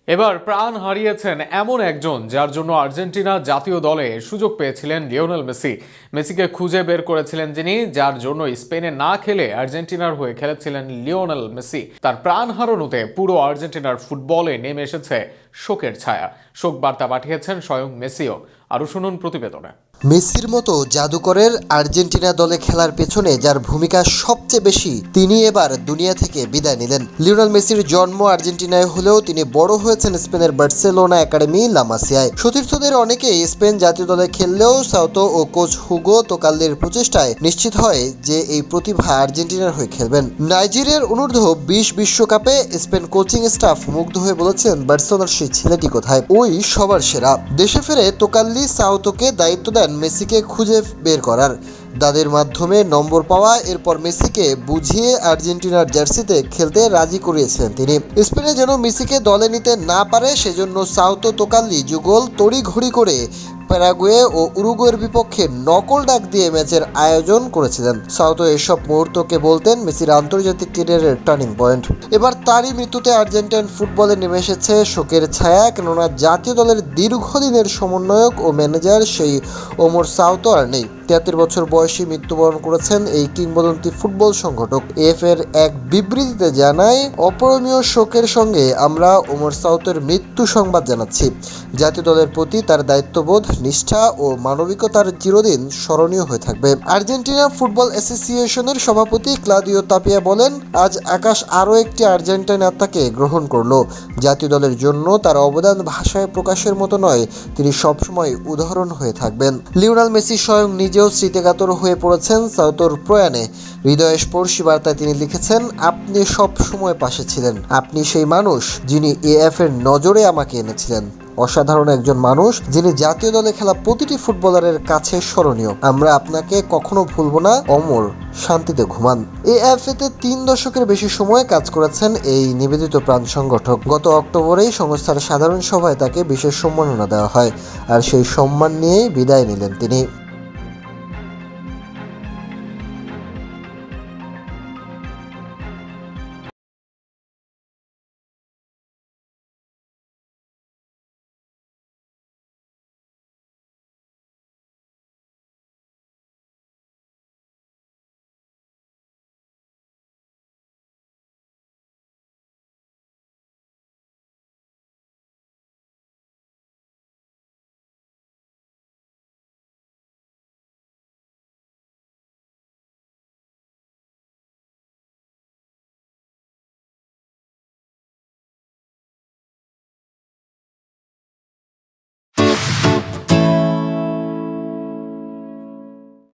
এবার প্রাণ হারিয়েছেন এমন একজন যার জন্য আর্জেন্টিনা জাতীয় দলে সুযোগ পেয়েছিলেন লিওনেল মেসি। মেসিকে খুঁজে বের করেছিলেন যিনি, যার জন্য স্পেনে না খেলে আর্জেন্টিনার হয়ে খেলেছিলেন লিওনেল মেসি। তার প্রাণ হারানোতে পুরো আর্জেন্টিনার ফুটবলে নেমে এসেছে শোকের ছায়া। শোক বার্তা পাঠিয়েছেন স্বয়ং মেসিও। আরও শুনুন প্রতিবেদনে। মেসির মতো জাদুকরের আর্জেন্টিনা দলে খেলার পেছনে যার ভূমিকা সবচেয়ে বেশি, তিনি এবার দুনিয়া থেকে বিদায় নিলেন। লিওনেল মেসির জন্ম আর্জেন্টিনায় হলেও তিনি বড় হয়েছেন স্পেনের বার্সেলোনা একাডেমি লা মাসিয়ায়। সতীর্থদের অনেকেই স্পেন জাতীয় দলে খেললেও সাউতো ও কোচ হুগো তোকাল্লির প্রচেষ্টায় নিশ্চিত হয় যে এই প্রতিভা আর্জেন্টিনার হয়ে খেলবেন। নাইজেরিয়ার অনূর্ধ্ব 20 বিশ্বকাপে স্পেন কোচিং স্টাফ মুগ্ধ হয়ে বলেছেন, বার্সেলোনার সেই ছেলেটি কোথায়, ওই সবার সেরা। দেশে ফিরে তোকাল্লি সাউতোকে দায়িত্ব দেন মেসিকে খুঁজে বের করার, তাদের মাধ্যমে নম্বর পাওয়া, এরপর মেসিকে বুঝিয়ে আর্জেন্টিনার জার্সিতে খেলতে রাজি করিয়েছিলেন তিনি। স্পেনে যেন মেসিকে দলে নিতে না পারে সেজন্য সাউতো তোকাল্লি যুগল তড়িঘড়ি করে প্যারাগুয়ে ও উরুগুয়ের বিপক্ষে নকল ডাক দিয়ে ম্যাচের আয়োজন করেছিলেন। সাউতো এসব মুহূর্তকে বলতেন মেসির আন্তর্জাতিক ক্যারিয়ারের টার্নিং পয়েন্ট। এবার তারই মৃত্যুতে আর্জেন্টাইন ফুটবলে নেমে এসেছে শোকের ছায়া, কেননা জাতীয় দলের দীর্ঘদিনের সমন্বয়ক ও ম্যানেজার সেই ওমর সাউতো আর নেই। 73 বছর বয়সী মৃত্যুবরণ করেছেন এই কিংবদন্তি ফুটবল সংগঠক। এর এক বিবৃতিতে জানায়, অপরমীয় শোকের সঙ্গে আমরা ওমর সাউতের মৃত্যু সংবাদ জানাচ্ছি। জাতীয় দলের প্রতি তার দায়িত্ববোধ, নিষ্ঠা ও মানবিকতার চিরদিন স্মরণীয় হয়ে থাকবে। আর্জেন্টিনা ফুটবল অ্যাসোসিয়েশনের সভাপতি ক্লাদিও তাপিয়া বলেন, আজ আকাশ আরও একটি আর্জেন্টাইন আত্মাকে গ্রহণ করলো। জাতীয় দলের জন্য তার অবদান ভাষায় প্রকাশের মতো নয়, তিনি সবসময় উদাহরণ হয়ে থাকবেন। লিওনেল মেসি স্বয়ং নিজেও স্মৃতিকাতর হয়ে পড়েছেন সাউতোর প্রয়াণে। হৃদয়স্পর্শী বার্তায় তিনি লিখেছেন, আপনি সব সময় পাশে ছিলেন, আপনি সেই মানুষ যিনি এর নজরে আমাকে এনেছিলেন। অসাধারণ একজন মানুষ, যিনি জাতীয় দলে খেলা প্রতিটি ফুটবলারের কাছে স্মরণীয়। আমরা আপনাকে কখনো ভুলব না। অমর শান্তিতে ঘুমান। এতে 3 দশকের বেশি সময় কাজ করেছেন এই নিবেদিত প্রাণ সংগঠক। গত অক্টোবরেই সংস্থার সাধারণ সভায় তাকে বিশেষ সম্মাননা দেওয়া হয়, আর সেই সম্মান নিয়েই বিদায় নিলেন তিনি।